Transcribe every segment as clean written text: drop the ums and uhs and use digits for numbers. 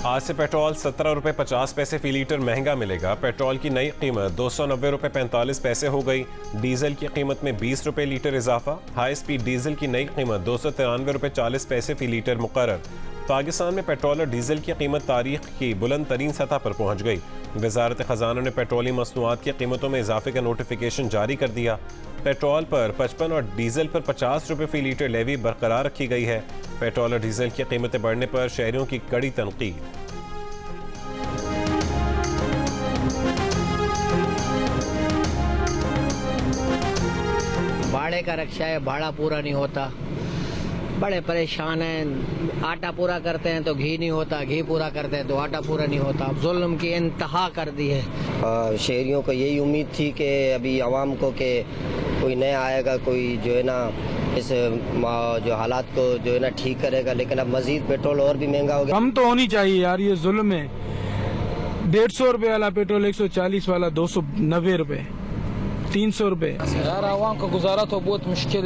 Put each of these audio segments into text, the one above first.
आज से पेट्रोल 17 रुपये 50 पैसे फी लीटर महंगा मिलेगा। पेट्रोल की नई कीमत 290 रुपये 45 पैसे हो गई। डीजल की कीमत में 20 रुपये लीटर इजाफा। हाई स्पीड डीजल की नई कीमत 293 रुपये 40 पैसे फी लीटर मुकर्रर। पाकिस्तान में पेट्रोल और डीजल की कीमत तारीख की बुलंद तरीन सतह पर पहुँच गई। वजारत खजाना ने पेट्रोलियम मसनूआत की कीमतों में इजाफे का नोटिफिकेशन जारी कर दिया। पेट्रोल पर 55 और डीजल पर 50 रुपये फी लीटर लेवी बरकरार रखी गई है। पेट्रोल और डीजल की कीमतें बढ़ने पर शहरियों की कड़ी तनकीद। भाड़े का रक्षा है, भाड़ा पूरा नहीं होता, बड़े परेशान हैं। आटा पूरा करते हैं तो घी नहीं होता, घी पूरा करते हैं तो आटा पूरा नहीं होता। जुल्म की इंतहा कर दी है। शहरियों को यही उम्मीद थी कि अभी आवाम को कि कोई नया आएगा, कोई जो है ना इस जो हालात को जो है ना ठीक करेगा, लेकिन अब मजीद पेट्रोल और भी महंगा हो गया। कम तो होनी चाहिए यार, ये जुल्म है। 150 रुपये वाला पेट्रोल 140 वाला 290 रुपये, 300 रुपये। यार आवाम का गुजारा तो बहुत मुश्किल,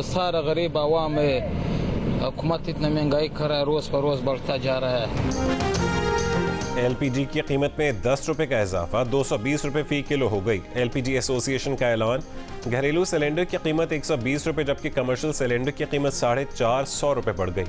सारा गरीब आवाम है। हुकूमत इतना महंगाई कर रहा है, रोज पर रोज बढ़ता जा रहा है। एलपीजी की कीमत में 10 रुपये का इजाफा 220 रुपये फी किलो हो गई। एलपीजी एसोसिएशन का ऐलान। घरेलू सिलेंडर की कीमत 120 रुपये जबकि कमर्शियल सिलेंडर की कीमत 450 रुपये बढ़ गई।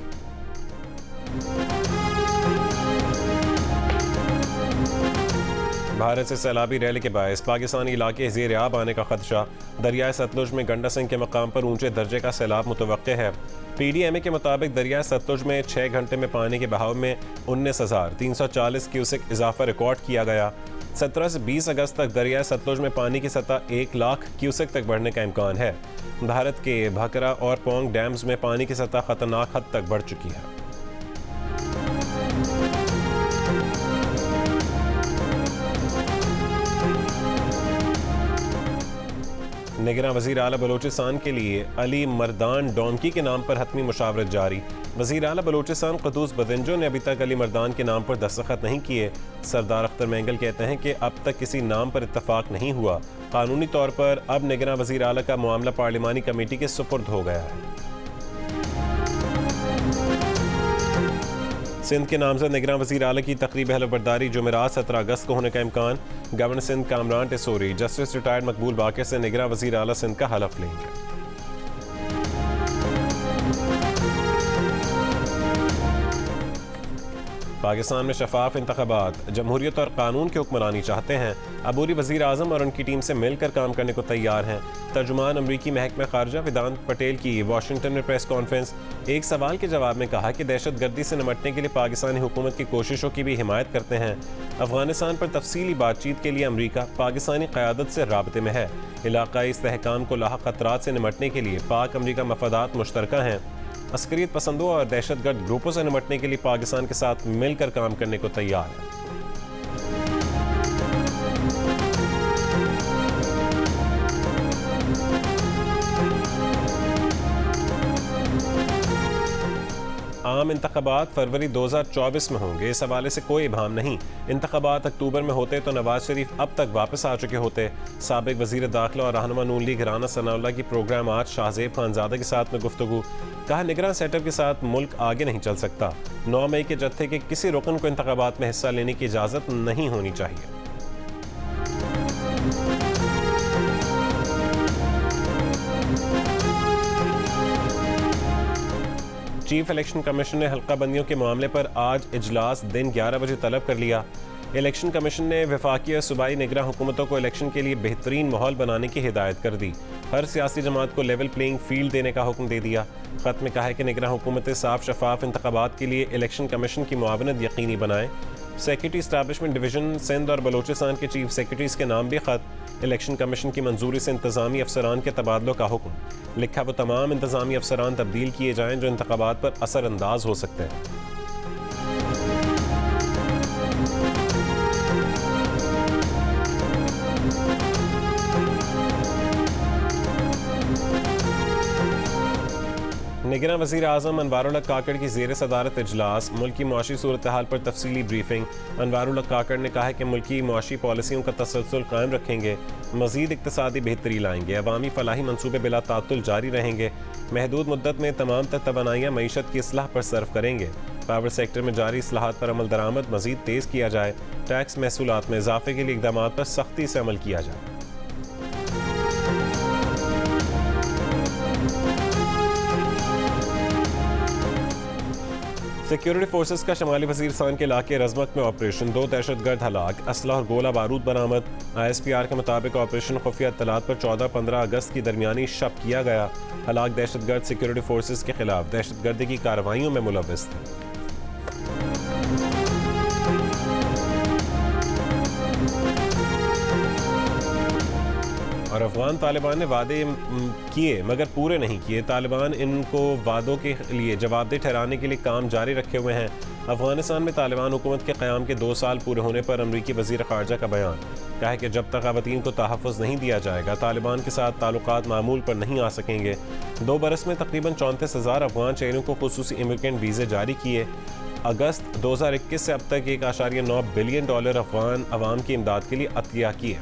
भारत से सैलाबी रैली के बायस पाकिस्तानी इलाके ज़ेर आब आने का खदशा। दरियाए सतलुज में गंडा सिंह के मकाम पर ऊंचे दर्जे का सैलाब मुतवक्के है। PDMA के मुताबिक दरियाए सतलुज में 6 घंटे में पानी के बहाव में 19,340 क्यूसेक इजाफा रिकॉर्ड किया गया। 17 से 20 अगस्त तक दरियाए सतलुज में पानी की सतह 1 लाख क्यूसेक तक बढ़ने का इम्कान है। भारत के भकरा और पोंग डैम्स में पानी की सतह खतरनाक हद तक बढ़ चुकी है। निगरान वज़ीर आला बलोचिस्तान के लिए अली मर्दान डोंकी के नाम पर हतमी मुशावरत जारी। वज़ीर आला बलोचिस्तान क़ुद्दूस बदिंजो ने अभी तक अली मर्दान के नाम पर दस्तखत नहीं किए। सरदार अख्तर मेंगल कहते हैं कि अब तक किसी नाम पर इत्तफाक नहीं हुआ। कानूनी तौर पर अब निगरान वज़ीर आला का मामला पार्लिमानी कमेटी के सुपुर्द हो गया है। सिंध के नामजद निगरान वज़ीर आला की तकरीब हलफबरदारी जुमेरात 17 अगस्त को होने का इम्कान। Governor Sindh Kamran Tessori justice retired Maqbool Baqir से निगरान वज़ीर आला सिंध का हलफ लेंगे। पाकिस्तान में शफाफ इंतखाबात, जमहूरियत और कानून की हुक्मरानी चाहते हैं। अबूरी वज़ीर आज़म और उनकी टीम से मिलकर काम करने को तैयार हैं। तर्जुमान अमरीकी महकमा खारजा वेदांत पटेल की वाशिंगटन में प्रेस कॉन्फ्रेंस। एक सवाल के जवाब में कहा कि दहशतगर्दी से निपटने के लिए पाकिस्तानी हुकूमत की कोशिशों की भी हिमायत करते हैं। अफगानिस्तान पर तफसीली बातचीत के लिए अमरीका पाकिस्तानी क़यादत से राबते में है। इलाक़ाई इस्तेहकाम को लाहक ख़तरात से निपटने के लिए पाक अमरीका मफादात मुश्तरका हैं। अस्करियत पसंदों और दहशतगर्द ग्रुपों से निपटने के लिए पाकिस्तान के साथ मिलकर काम करने को तैयार है। आम इंतखाबात फरवरी 2024 में होंगे, इस हवाले से कोई इबाम नहीं। इंतखाबात अक्टूबर में होते तो नवाज शरीफ अब तक वापस आ चुके होते। साबिक वजीर दाखिला और रहनुमा नून लीग राना सनाउल्लाह की प्रोग्राम आज शाहजेब खानजादा के साथ में गुफ्तगू। कहा निगरान सेटअप के साथ मुल्क आगे नहीं चल सकता। 9 मई के जत्थे के किसी रुकन को इंतखाबात में हिस्सा लेने की इजाज़त नहीं होनी चाहिए। चीफ इलेक्शन कमीशन ने हल्का बंदियों के मामले पर आज इजलास दिन 11 बजे तलब कर लिया। इलेक्शन कमीशन ने वफाकी और सूबाई निगरान हुकूमतों को इलेक्शन के लिए बेहतरीन माहौल बनाने की हिदायत कर दी। हर सियासी जमात को लेवल प्लेइंग फील्ड देने का हुक्म दे दिया। खत में कहा है कि निगरान हुकूमतें साफ शफाफ इंतखाबात के लिए इलेक्शन कमीशन की मुआवनत यकीनी बनाएं। सेक्रेटरी इस्टेब्लिशमेंट डिवीजन सिंध और बलोचिस्तान के चीफ सेक्रेटरीज के नाम भी खत। इलेक्शन कमीशन की मंजूरी से इंतजामी अफसरान के तबादलों का हुक्म। लिखा वो तमाम इंतजामी अफसरान तब्दील किए जाएं जो इंतखाबात पर असरअंदाज हो सकते हैं। निगरान वज़ीर आज़म अनवारुल हक काकड़ की ज़ेर सदारत इजलास। मुल्की मुआशी सूरत हाल पर तफसीली ब्रीफिंग। अनवारुल हक काकड़ ने कहा है कि मुल्की मुआशी पॉलिसियों का तसलसल कायम रखेंगे, मज़ीद इक़्तिसादी बेहतरी लाएंगे, अवामी फलाही मनसूबे बिला तातुल जारी रहेंगे, महदूद मुद्दत में तमाम तवानाइयाँ मईशत की इस्लाह पर सर्फ करेंगे, पावर सेक्टर में जारी इस्लाहात पर अमल दरामद मजीद तेज़ किया जाए। टैक्स महसूलात में इजाफे के लिए इक़दाम पर सख्ती से अमल किया जाए। सिक्योरिटी फोर्सेस का शमाली वज़ीरिस्तान के इलाके रजमक में ऑपरेशन, 2 दहशतगर्द हलाक, असला और गोला बारूद बरामद। ISPR के मुताबिक ऑपरेशन खुफिया इत्तलात पर 14-15 अगस्त की दरमियानी शब किया गया। हलाक दहशतगर्द सिक्योरिटी फोर्सेस के खिलाफ दहशतगर्दी की कार्रवाइयों में मुलव्विस थे। और अफगान तालिबान ने वादे किए मगर पूरे नहीं किए। तालिबान इनको वादों के लिए जवाबदेह ठहराने के लिए काम जारी रखे हुए हैं। अफगानिस्तान में तालिबान हुकूमत के क़याम के 2 साल पूरे होने पर अमरीकी वज़ीर ख़ारजा का बयान। कहा है कि जब तक ख़वातीन को तहफ़्फ़ुज़ नहीं दिया जाएगा तालिबान के साथ ताल्लुकात मामूल पर नहीं आ सकेंगे। 2 बरस में तकरीबन 34,000 अफगान शहरियों को खुसूसी इमिग्रेंट वीज़े जारी किए। अगस्त 2021 से अब तक $1.9 बिलियन अफगान अवाम की इमदाद के लिए अतिया किए।